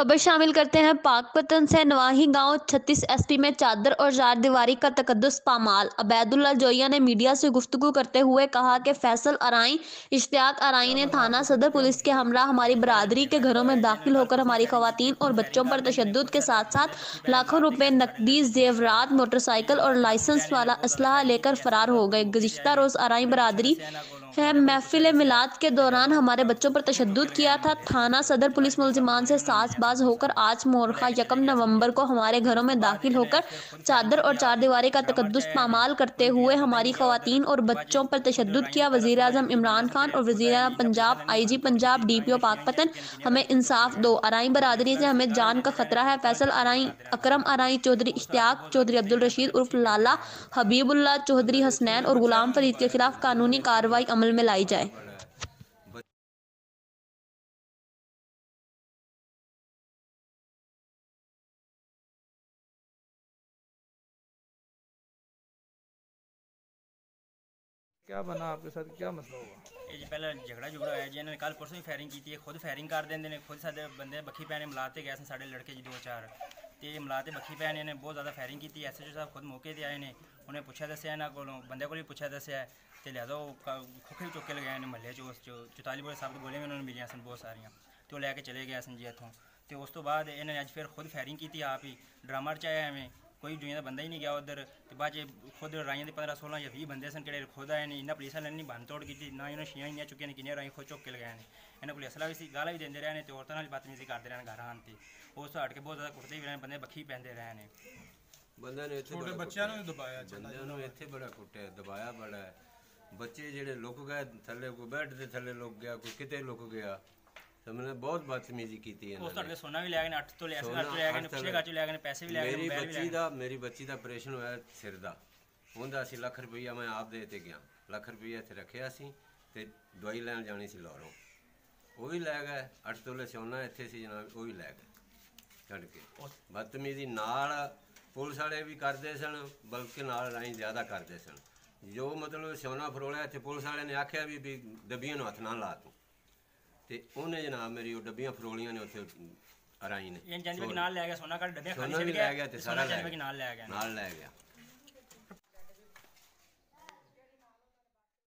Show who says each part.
Speaker 1: खबर शामिल करते हैं पाकपतन से। नवाही गांव 36 एसपी में चादर और चार दीवारी का तकद्दुस पामाल। अबैदुल्ला जोया ने मीडिया से गुफ्तगू करते हुए कहा कि फैसल अराई, इश्तियाक अराई ने थाना सदर पुलिस के हमरा हमारी बरादरी के घरों में दाखिल होकर हमारी खवातीन और बच्चों पर तशद्दुद के साथ साथ लाखों रुपए नकदी, जेवरात, मोटरसाइकिल और लाइसेंस वाला असलहा लेकर फरार हो गए। गुज़िश्ता रोज अराई बरादरी है महफिल मिलाद के दौरान हमारे बच्चों पर तशद्दुद किया था। थाना सदर पुलिस मुलजिमान से साजबाज होकर आज मोरखा 1 नवंबर को हमारे घरों में दाखिल होकर चादर और चार दीवारी का तकद्दुस पामाल करते हुए हमारी खवातीन और बच्चों पर तशद्दुद किया। वज़ीर आज़म इमरान खान और वज़ीर आज़म पंजाब, IG पंजाब, DPO पाकपतन, हमें इंसाफ दो। अराई बरादरी से हमें जान का खतरा है। फैसल अराई, अकरम अराई चौधरी, इश्तियाक चौधरी, अब्दुल रशीद उर्फ लाला, हबीबुल्लाह चौधरी, हसनैन और गुलाम फरीद के खिलाफ कानूनी कार्रवाई अमल में लाई जाए।
Speaker 2: क्या बना आपके साथ, क्या मसला हुआ?
Speaker 3: ये जी पहले झगड़ा होया जी, इन्होंने कल परसों ही फायरिंग की है। खुद फायरिंग कर देंगे ने, खुद साढ़े बंदे बखी पैने मिलाते गए साढ़े लड़के जी 2-4 तो मिलाते बखी पैने ने बहुत ज़्यादा फायरिंग की। SHO साहब खुद मौके पर आए ने, उन्हें पूछा दसिया इन्हों को, बंदे को भी पूछा दसिया तो लिहाजा खोखे भी चुके लगाए ने महल्ले 44 बोले साहब गोलियां भी उन्होंने मिलियां सन बहुत सारियां, तो लैके चले गए सन जी इतों। तो उस तो बाद इन्होंने अज फिर खुद फायरिंग की आप ही ड्रामा रचाया एवं कोई दुनिया का बंदा ही नहीं गया उधर। तो बाद खुद राइया के 15-16 या 20 बंदे सन कि खुद आए ने, इन्हें पुलिस वाले ने भन तोड़ की ना, इन्होंने छियाँ इन्नियाँ चुकियां ने किन्ने राई खुद चुक के लगाए ने। इन्हें पुलिस वाला भी गाला भी देंगे रहे हैं, तो औरतों नाल बदतमीजी करते रहे घर आन ते उस तो हट के बहुत ज़्यादा कुटते भी रहे, बंदे बखी पैंदे रहे हैं।
Speaker 2: बंदे ने छोटे बच्चों ने दबाया, बंदे ने इत्थे बड़ा कुटिया, दबाया बड़ा है। बच्चे जेडे लुक गए थले, कोई बेड के थले लुक गया, कोई किते लुक गया। हमने बहुत बदतमीजी की थी।
Speaker 3: सोना भी ले गए, 8 तो ले गए, पैसे भी ले गए।
Speaker 2: मेरी बच्ची का ऑपरेशन होया सिर का, उनका असी लाख रुपया मैं आप दे गया, लाख रुपया इतने रखे तो दवाई लैन जानी सी लाहौरों, वो भी लै गए। 8 तोले सोना इतने से जनाब, वो भी लै गए छड़ के। बदतमीजी नाल पुलिस वाले भी करते सन, बल्कि नाल राई ज़्यादा करते सन। जो मतलब सोना फरोलिया इतने पुलिस वाले ने आख्या भी डब्बियां हथ ना ला तू, तो उन्हें जनाब मेरी डब्बियां फरोलियां ने उत्थे अराई ने
Speaker 3: नाल लै गया, सोना का डब्बियां
Speaker 2: सोना भी लै गया, सारा नाल लै गया।